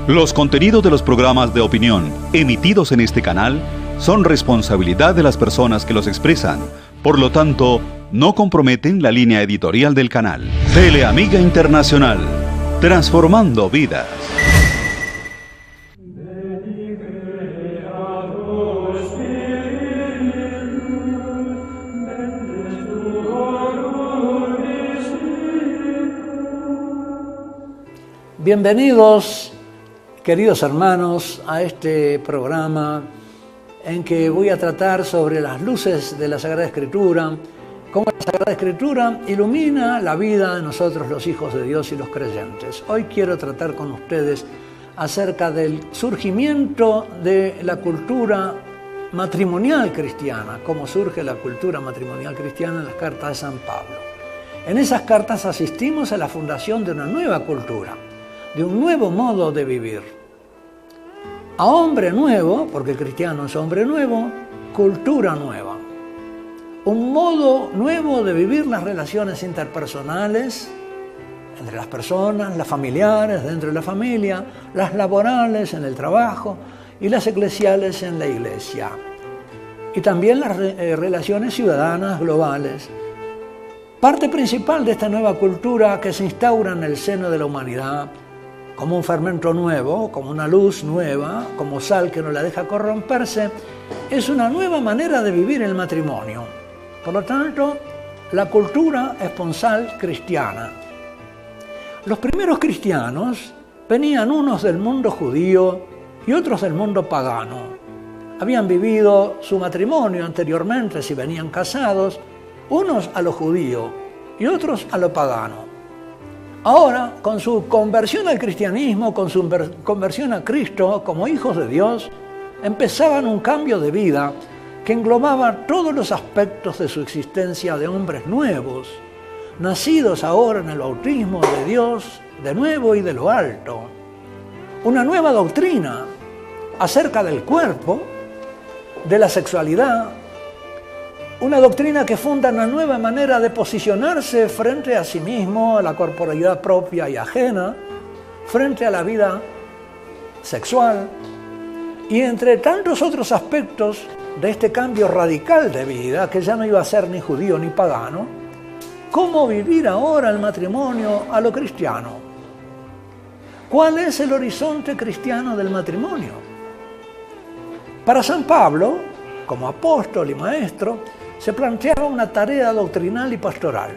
Los contenidos de los programas de opinión emitidos en este canal son responsabilidad de las personas que los expresan. Por lo tanto, no comprometen la línea editorial del canal. Teleamiga Internacional, transformando vidas. Bienvenidos, queridos hermanos, a este programa en que voy a tratar sobre las luces de la Sagrada Escritura, cómo la Sagrada Escritura ilumina la vida de nosotros los hijos de Dios y los creyentes. Hoy quiero tratar con ustedes acerca del surgimiento de la cultura matrimonial cristiana, cómo surge la cultura matrimonial cristiana en las cartas de San Pablo. En esas cartas asistimos a la fundación de una nueva cultura, de un nuevo modo de vivir. A hombre nuevo, porque cristiano es hombre nuevo, cultura nueva. Un modo nuevo de vivir las relaciones interpersonales entre las personas, las familiares dentro de la familia, las laborales en el trabajo y las eclesiales en la iglesia. Y también las relaciones ciudadanas globales. Parte principal de esta nueva cultura que se instaura en el seno de la humanidad como un fermento nuevo, como una luz nueva, como sal que no la deja corromperse, es una nueva manera de vivir el matrimonio. Por lo tanto, la cultura esponsal cristiana. Los primeros cristianos venían unos del mundo judío y otros del mundo pagano. Habían vivido su matrimonio anteriormente, si venían casados, unos a lo judío y otros a lo pagano. Ahora, con su conversión al cristianismo, con su conversión a Cristo como hijos de Dios, empezaban un cambio de vida que englobaba todos los aspectos de su existencia de hombres nuevos, nacidos ahora en el bautismo de Dios, de nuevo y de lo alto. Una nueva doctrina acerca del cuerpo, de la sexualidad, una doctrina que funda una nueva manera de posicionarse frente a sí mismo, a la corporalidad propia y ajena, frente a la vida sexual, y entre tantos otros aspectos de este cambio radical de vida, que ya no iba a ser ni judío ni pagano, cómo vivir ahora el matrimonio a lo cristiano. ¿Cuál es el horizonte cristiano del matrimonio? Para San Pablo, como apóstol y maestro, se planteaba una tarea doctrinal y pastoral.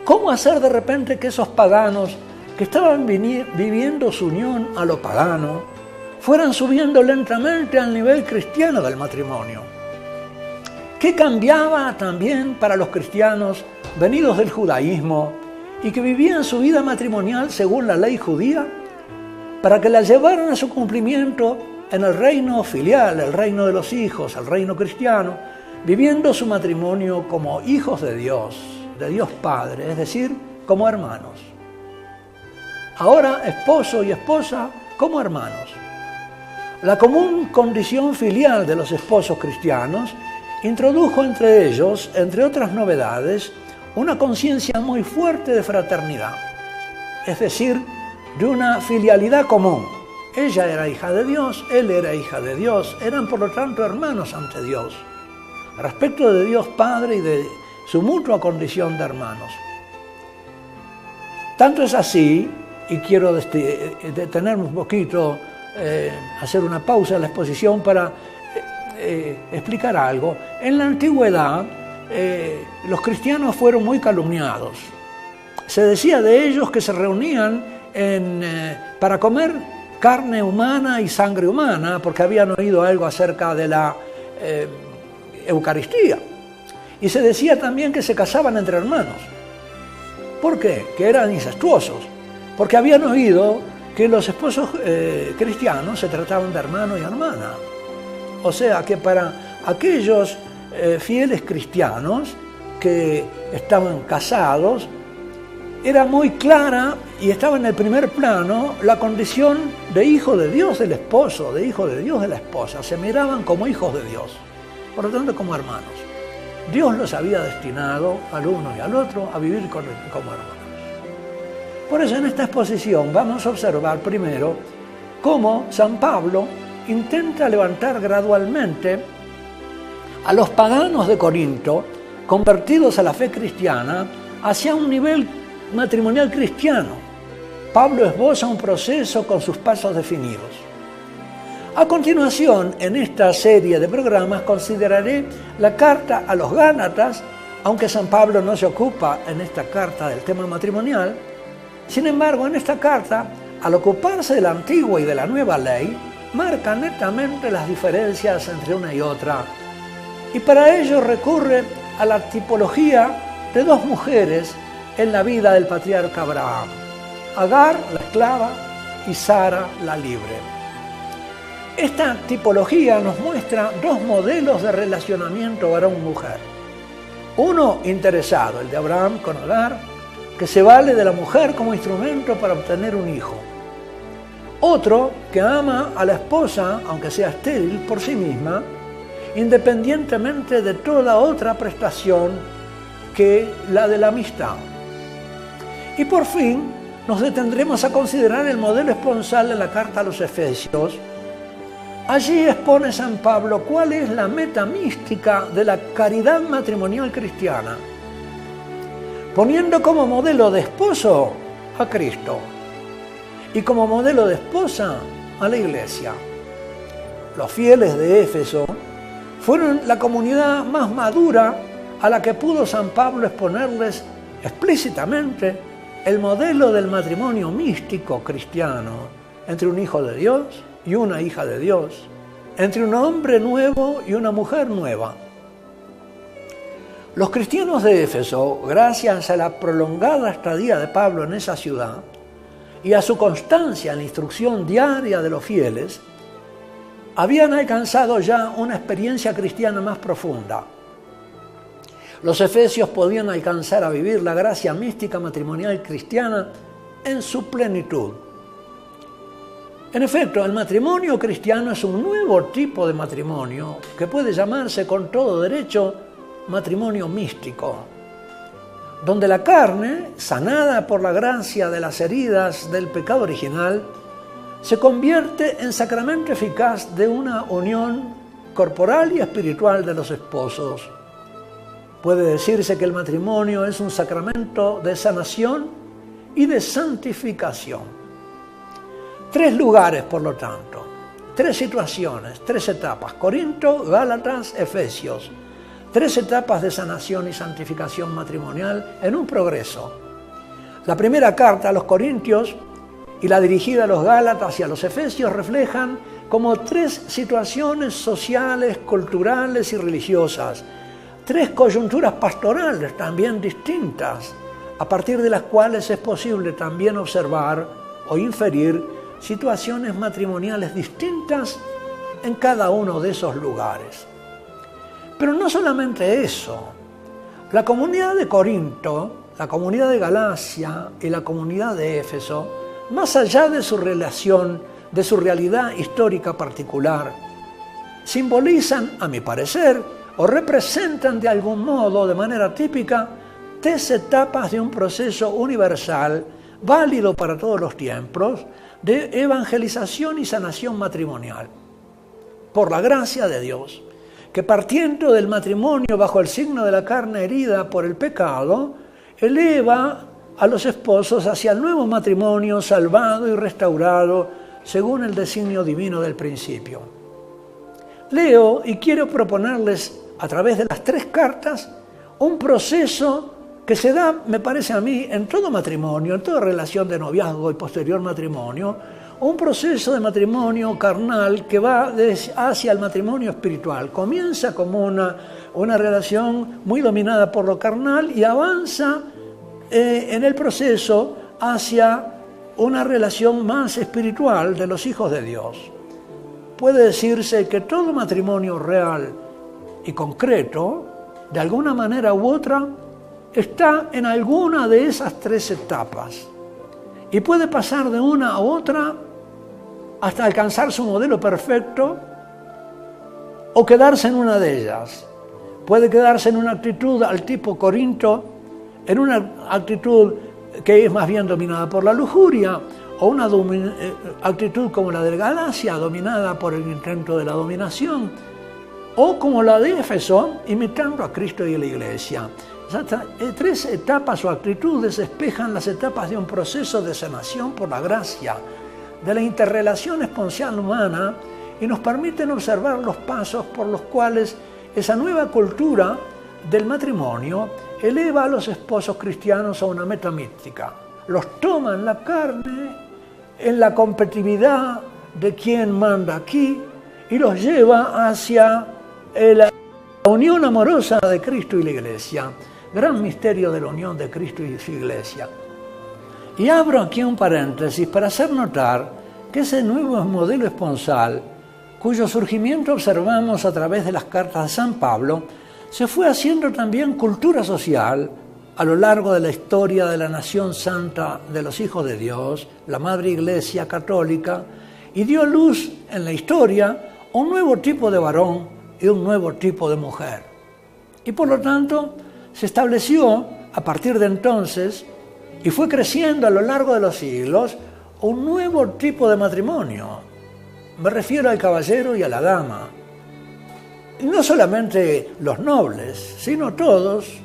¿Cómo hacer de repente que esos paganos que estaban viviendo su unión a lo pagano fueran subiendo lentamente al nivel cristiano del matrimonio? ¿Qué cambiaba también para los cristianos venidos del judaísmo y que vivían su vida matrimonial según la ley judía, para que la llevaran a su cumplimiento en el reino filial, el reino de los hijos, el reino cristiano, viviendo su matrimonio como hijos de Dios Padre, es decir, como hermanos? Ahora esposo y esposa como hermanos. La común condición filial de los esposos cristianos introdujo entre ellos, entre otras novedades, una conciencia muy fuerte de fraternidad, es decir, de una filialidad común. Ella era hija de Dios, él era hija de Dios, eran por lo tanto hermanos ante Dios, respecto de Dios Padre y de su mutua condición de hermanos. Tanto es así, y quiero detenerme un poquito, hacer una pausa en la exposición para explicar algo. En la antigüedad, los cristianos fueron muy calumniados. Se decía de ellos que se reunían para comer carne humana y sangre humana, porque habían oído algo acerca de la Eucaristía. Y se decía también que se casaban entre hermanos. ¿Por qué? Que eran incestuosos. Porque habían oído que los esposos cristianos se trataban de hermano y hermana. O sea que para aquellos fieles cristianos que estaban casados, era muy clara y estaba en el primer plano la condición de hijo de Dios del esposo, de hijo de Dios de la esposa. Se miraban como hijos de Dios, por lo tanto como hermanos. Dios los había destinado al uno y al otro a vivir como hermanos. Por eso en esta exposición vamos a observar primero cómo San Pablo intenta levantar gradualmente a los paganos de Corinto, convertidos a la fe cristiana, hacia un nivel matrimonial cristiano. Pablo esboza un proceso con sus pasos definidos. A continuación, en esta serie de programas, consideraré la carta a los Gálatas, aunque San Pablo no se ocupa en esta carta del tema matrimonial. Sin embargo, en esta carta, al ocuparse de la antigua y de la nueva ley, marca netamente las diferencias entre una y otra. Y para ello recurre a la tipología de dos mujeres en la vida del patriarca Abraham: Agar, la esclava, y Sara, la libre. Esta tipología nos muestra dos modelos de relacionamiento varón-mujer. Uno interesado, el de Abraham con Agar, que se vale de la mujer como instrumento para obtener un hijo. Otro que ama a la esposa, aunque sea estéril, por sí misma, independientemente de toda otra prestación que la de la amistad. Y por fin nos detendremos a considerar el modelo esponsal de la carta a los Efesios. Allí expone San Pablo cuál es la meta mística de la caridad matrimonial cristiana, poniendo como modelo de esposo a Cristo y como modelo de esposa a la Iglesia. Los fieles de Éfeso fueron la comunidad más madura a la que pudo San Pablo exponerles explícitamente el modelo del matrimonio místico cristiano entre un hijo de Dios y una hija de Dios, entre un hombre nuevo y una mujer nueva. Los cristianos de Éfeso, gracias a la prolongada estadía de Pablo en esa ciudad y a su constancia en la instrucción diaria de los fieles, habían alcanzado ya una experiencia cristiana más profunda. Los efesios podían alcanzar a vivir la gracia mística matrimonial cristiana en su plenitud. En efecto, el matrimonio cristiano es un nuevo tipo de matrimonio que puede llamarse con todo derecho matrimonio místico, donde la carne, sanada por la gracia de las heridas del pecado original, se convierte en sacramento eficaz de una unión corporal y espiritual de los esposos. Puede decirse que el matrimonio es un sacramento de sanación y de santificación. Tres lugares, por lo tanto, tres situaciones, tres etapas: Corinto, Gálatas, Efesios. Tres etapas de sanación y santificación matrimonial en un progreso. La primera carta a los Corintios y la dirigida a los Gálatas y a los Efesios reflejan como tres situaciones sociales, culturales y religiosas, tres coyunturas pastorales también distintas, a partir de las cuales es posible también observar o inferir situaciones matrimoniales distintas en cada uno de esos lugares. Pero no solamente eso. La comunidad de Corinto, la comunidad de Galacia y la comunidad de Éfeso, más allá de su relación, de su realidad histórica particular, simbolizan, a mi parecer, o representan de algún modo, de manera típica, tres etapas de un proceso universal, válido para todos los tiempos, de evangelización y sanación matrimonial. Por la gracia de Dios, que partiendo del matrimonio bajo el signo de la carne herida por el pecado, eleva a los esposos hacia el nuevo matrimonio salvado y restaurado según el designio divino del principio. Leo y quiero proponerles a través de las tres cartas un proceso que se da, me parece a mí, en todo matrimonio, en toda relación de noviazgo y posterior matrimonio, un proceso de matrimonio carnal que va hacia el matrimonio espiritual. Comienza como una relación muy dominada por lo carnal y avanza en el proceso hacia una relación más espiritual de los hijos de Dios. Puede decirse que todo matrimonio real y concreto, de alguna manera u otra, está en alguna de esas tres etapas y puede pasar de una a otra hasta alcanzar su modelo perfecto o quedarse en una de ellas. Puede quedarse en una actitud al tipo Corinto, en una actitud que es más bien dominada por la lujuria, o una actitud como la de Galacia, dominada por el intento de la dominación, o como la de Éfeso, imitando a Cristo y a la Iglesia. Esas tres etapas o actitudes espejan las etapas de un proceso de sanación por la gracia, de la interrelación esponsal humana, y nos permiten observar los pasos por los cuales esa nueva cultura del matrimonio eleva a los esposos cristianos a una meta mística. Los toma en la carne, en la competitividad de quién manda aquí, y los lleva hacia la unión amorosa de Cristo y la Iglesia. Gran misterio de la unión de Cristo y su Iglesia. Y abro aquí un paréntesis para hacer notar que ese nuevo modelo esponsal, cuyo surgimiento observamos a través de las cartas de San Pablo, se fue haciendo también cultura social a lo largo de la historia de la nación santa de los hijos de Dios, la Madre Iglesia Católica, y dio luz en la historia a un nuevo tipo de varón y un nuevo tipo de mujer. Y por lo tanto, se estableció a partir de entonces, y fue creciendo a lo largo de los siglos, un nuevo tipo de matrimonio. Me refiero al caballero y a la dama. Y no solamente los nobles, sino todos.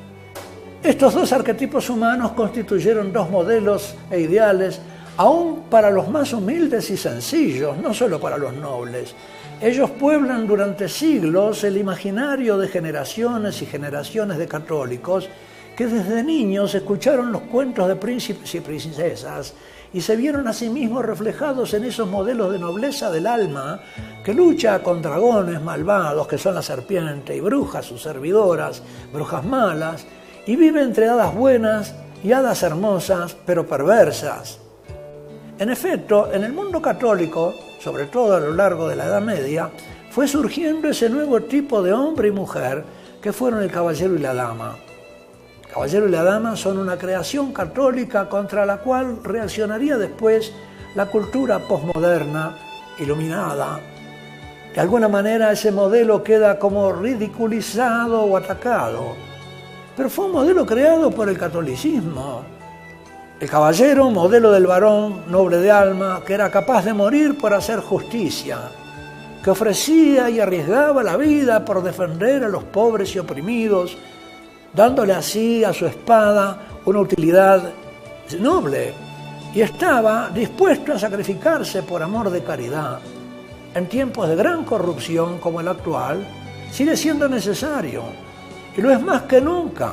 Estos dos arquetipos humanos constituyeron dos modelos e ideales, aún para los más humildes y sencillos, no solo para los nobles. Ellos pueblan durante siglos el imaginario de generaciones y generaciones de católicos que desde niños escucharon los cuentos de príncipes y princesas y se vieron a sí mismos reflejados en esos modelos de nobleza del alma que lucha con dragones malvados, que son la serpiente, y brujas, sus servidoras, brujas malas, y vive entre hadas buenas y hadas hermosas, pero perversas. En efecto, en el mundo católico, sobre todo a lo largo de la Edad Media, fue surgiendo ese nuevo tipo de hombre y mujer que fueron el caballero y la dama. El caballero y la dama son una creación católica contra la cual reaccionaría después la cultura posmoderna, iluminada. De alguna manera ese modelo queda como ridiculizado o atacado, pero fue un modelo creado por el catolicismo. El caballero, modelo del varón noble de alma, que era capaz de morir por hacer justicia, que ofrecía y arriesgaba la vida por defender a los pobres y oprimidos, dándole así a su espada una utilidad noble, y estaba dispuesto a sacrificarse por amor de caridad. En tiempos de gran corrupción como el actual, sigue siendo necesario, y lo es más que nunca,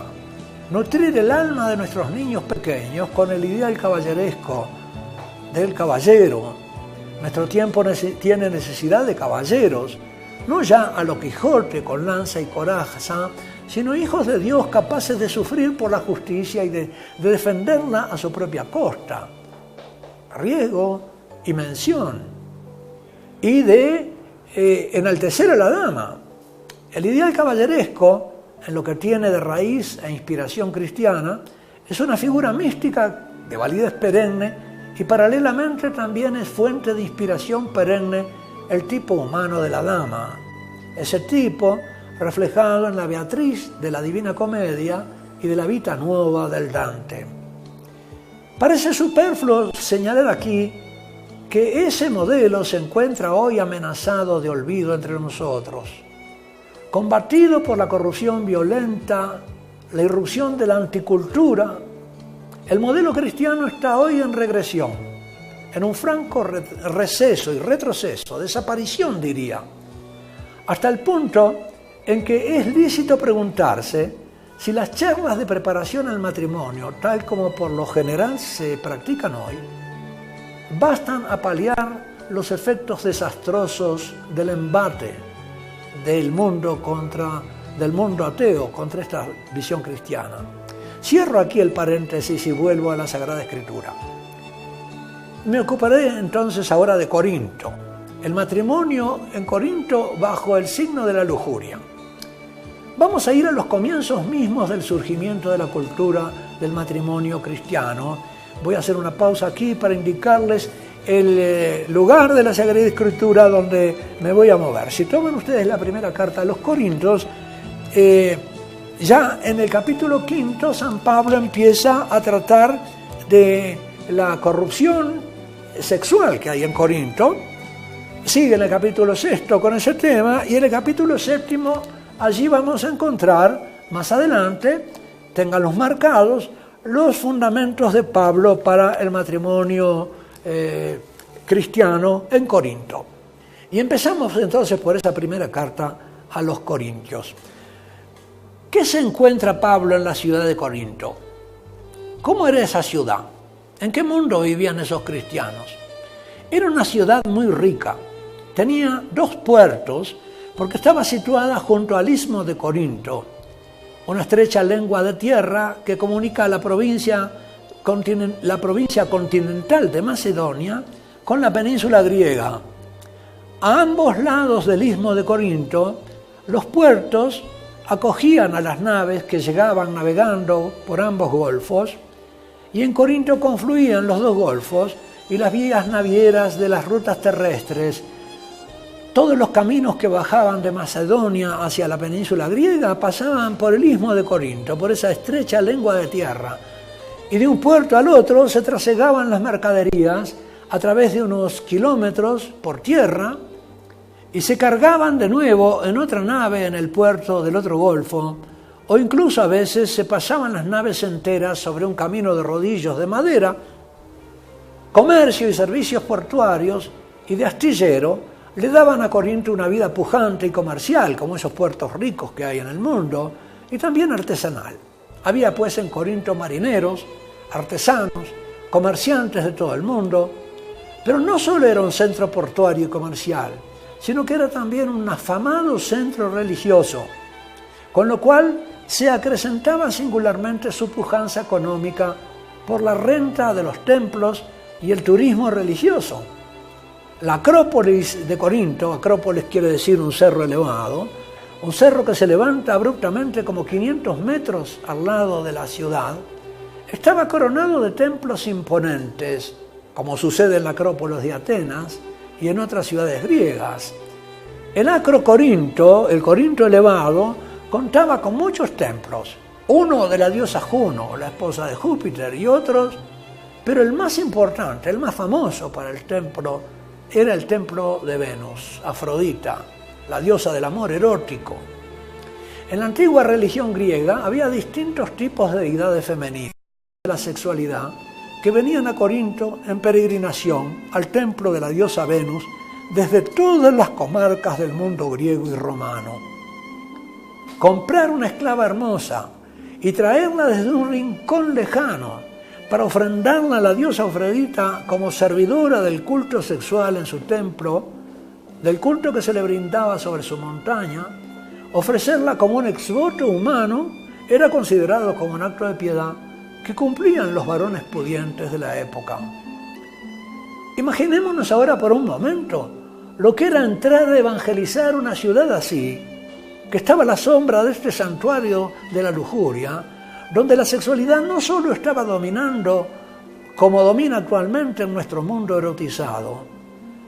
nutrir el alma de nuestros niños pequeños con el ideal caballeresco del caballero. Nuestro tiempo tiene necesidad de caballeros, no ya a lo Quijote con lanza y coraza, sino hijos de Dios capaces de sufrir por la justicia y de defenderla a su propia costa, riesgo y mención, y de enaltecer a la dama. El ideal caballeresco, en lo que tiene de raíz e inspiración cristiana, es una figura mística de validez perenne y paralelamente también es fuente de inspiración perenne el tipo humano de la dama. Ese tipo reflejado en la Beatriz de la Divina Comedia y de la Vita Nuova del Dante. Parece superfluo señalar aquí que ese modelo se encuentra hoy amenazado de olvido entre nosotros. Combatido por la corrupción violenta, la irrupción de la anticultura, el modelo cristiano está hoy en regresión, en un franco receso y retroceso, desaparición diría, hasta el punto en que es lícito preguntarse si las charlas de preparación al matrimonio, tal como por lo general se practican hoy, bastan a paliar los efectos desastrosos del embate del mundo ateo contra esta visión cristiana. Cierro aquí el paréntesis y vuelvo a la Sagrada Escritura. Me ocuparé entonces ahora de Corinto, el matrimonio en Corinto bajo el signo de la lujuria. Vamos a ir a los comienzos mismos del surgimiento de la cultura del matrimonio cristiano. Voy a hacer una pausa aquí para indicarles el lugar de la Sagrada Escritura donde me voy a mover. Si toman ustedes la primera carta a los Corintios, ya en el capítulo 5, San Pablo empieza a tratar de la corrupción sexual que hay en Corinto. Sigue en el capítulo 6 con ese tema, y en el capítulo 7 allí vamos a encontrar, más adelante, ténganlos marcados, los fundamentos de Pablo para el matrimonio cristiano en Corinto. Y empezamos entonces por esa primera carta a los Corintios. ¿Qué se encuentra Pablo en la ciudad de Corinto? ¿Cómo era esa ciudad? ¿En qué mundo vivían esos cristianos? Era una ciudad muy rica. Tenía 2 puertos porque estaba situada junto al istmo de Corinto, una estrecha lengua de tierra que comunica la provincia continental de Macedonia con la península griega. A ambos lados del istmo de Corinto, los puertos acogían a las naves que llegaban navegando por ambos golfos, y en Corinto confluían los 2 golfos y las vías navieras de las rutas terrestres. Todos los caminos que bajaban de Macedonia hacia la península griega pasaban por el istmo de Corinto, por esa estrecha lengua de tierra. Y de un puerto al otro se trasegaban las mercaderías a través de unos kilómetros por tierra y se cargaban de nuevo en otra nave en el puerto del otro golfo, o incluso a veces se pasaban las naves enteras sobre un camino de rodillos de madera. Comercio y servicios portuarios y de astillero le daban a Corinto una vida pujante y comercial, como esos puertos ricos que hay en el mundo, y también artesanal. Había pues en Corinto marineros, artesanos, comerciantes de todo el mundo, pero no solo era un centro portuario y comercial, sino que era también un afamado centro religioso, con lo cual se acrecentaba singularmente su pujanza económica por la renta de los templos y el turismo religioso. La Acrópolis de Corinto, Acrópolis quiere decir un cerro elevado, un cerro que se levanta abruptamente como 500 metros al lado de la ciudad, estaba coronado de templos imponentes, como sucede en la Acrópolis de Atenas y en otras ciudades griegas. El Acrocorinto, el Corinto elevado, contaba con muchos templos, uno de la diosa Juno, la esposa de Júpiter, y otros, pero el más importante, el más famoso para el templo, era el templo de Venus, Afrodita, la diosa del amor erótico. En la antigua religión griega había distintos tipos de deidades femeninas de la sexualidad que venían a Corinto en peregrinación al templo de la diosa Venus desde todas las comarcas del mundo griego y romano. Comprar una esclava hermosa y traerla desde un rincón lejano para ofrendarla a la diosa Afrodita como servidora del culto sexual en su templo, del culto que se le brindaba sobre su montaña, ofrecerla como un exvoto humano era considerado como un acto de piedad que cumplían los varones pudientes de la época. Imaginémonos ahora por un momento lo que era entrar a evangelizar una ciudad así, que estaba a la sombra de este santuario de la lujuria, donde la sexualidad no solo estaba dominando como domina actualmente en nuestro mundo erotizado,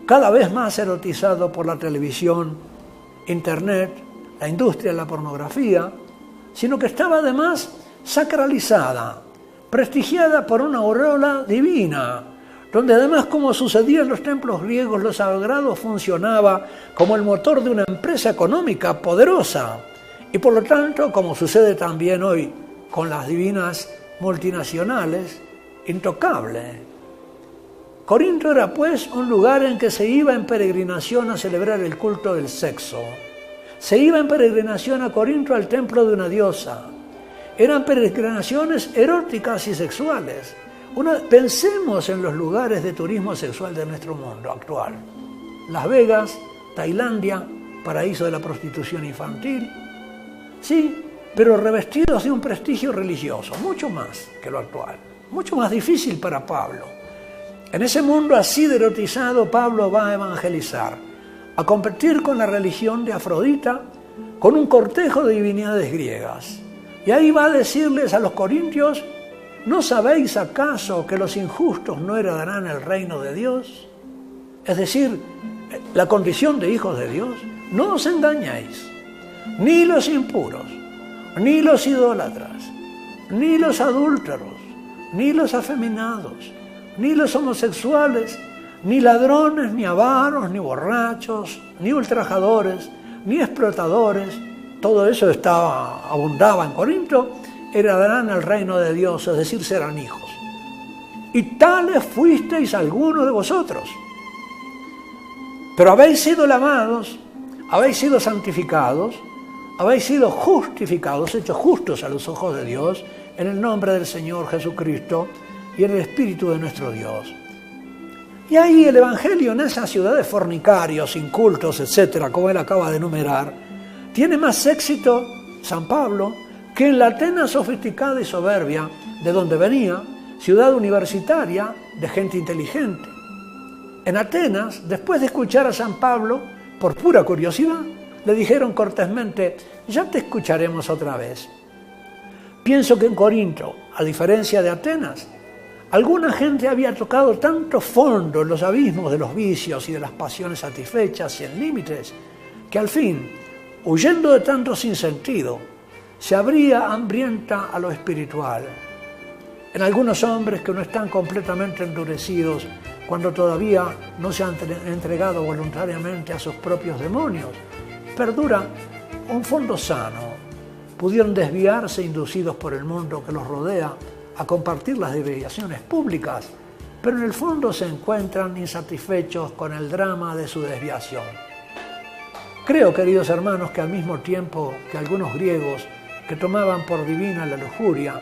cada vez más erotizado por la televisión, internet, la industria de la pornografía, sino que estaba además sacralizada, prestigiada por una aureola divina, donde además, como sucedía en los templos griegos, lo sagrado funcionaba como el motor de una empresa económica poderosa, y por lo tanto, como sucede también hoy con las divinas multinacionales, intocable. Corinto era pues un lugar en que se iba en peregrinación a celebrar el culto del sexo. Se iba en peregrinación a Corinto al templo de una diosa. Eran peregrinaciones eróticas y sexuales. Pensemos en los lugares de turismo sexual de nuestro mundo actual. Las Vegas, Tailandia, paraíso de la prostitución infantil. Sí, pero revestidos de un prestigio religioso, mucho más que lo actual, mucho más difícil para Pablo. En ese mundo así de erotizado, Pablo va a evangelizar, a competir con la religión de Afrodita, con un cortejo de divinidades griegas. Y ahí va a decirles a los corintios: ¿no sabéis acaso que los injustos no heredarán el reino de Dios? Es decir, la condición de hijos de Dios. No os engañéis, ni los impuros, ni los idólatras, ni los adúlteros, ni los afeminados, ni los homosexuales, ni ladrones, ni avaros, ni borrachos, ni ultrajadores, ni explotadores, todo eso abundaba en Corinto, heredarán el reino de Dios, es decir, serán hijos. Y tales fuisteis algunos de vosotros. Pero habéis sido lavados, habéis sido santificados, habéis sido justificados, hechos justos a los ojos de Dios, en el nombre del Señor Jesucristo y en el Espíritu de nuestro Dios. Y ahí el Evangelio en esa ciudad de fornicarios, incultos, etcétera, como él acaba de enumerar, tiene más éxito, San Pablo, que en la Atenas sofisticada y soberbia, de donde venía, ciudad universitaria de gente inteligente. En Atenas, después de escuchar a San Pablo, por pura curiosidad, le dijeron cortésmente, ya te escucharemos otra vez. Pienso que en Corinto, a diferencia de Atenas, alguna gente había tocado tanto fondo en los abismos de los vicios y de las pasiones satisfechas sin límites, que al fin, huyendo de tanto sinsentido, se abría hambrienta a lo espiritual. En algunos hombres que no están completamente endurecidos cuando todavía no se han entregado voluntariamente a sus propios demonios, perdura un fondo sano. Pudieron desviarse inducidos por el mundo que los rodea a compartir las desviaciones públicas, pero en el fondo se encuentran insatisfechos con el drama de su desviación. Creo, queridos hermanos, que al mismo tiempo que algunos griegos que tomaban por divina la lujuria,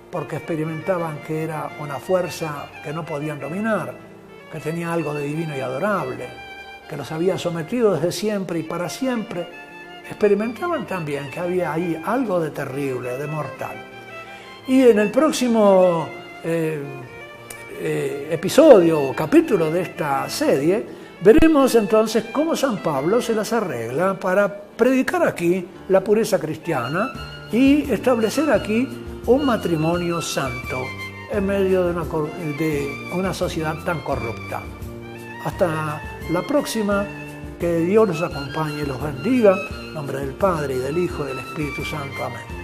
porque experimentaban que era una fuerza que no podían dominar, que tenía algo de divino y adorable, que los había sometido desde siempre y para siempre, experimentaban también que había ahí algo de terrible, de mortal. Y en el próximo episodio o capítulo de esta serie, veremos entonces cómo San Pablo se las arregla para predicar aquí la pureza cristiana y establecer aquí un matrimonio santo en medio de una sociedad tan corrupta. Hasta la próxima, que Dios los acompañe y los bendiga, en nombre del Padre, y del Hijo, y del Espíritu Santo. Amén.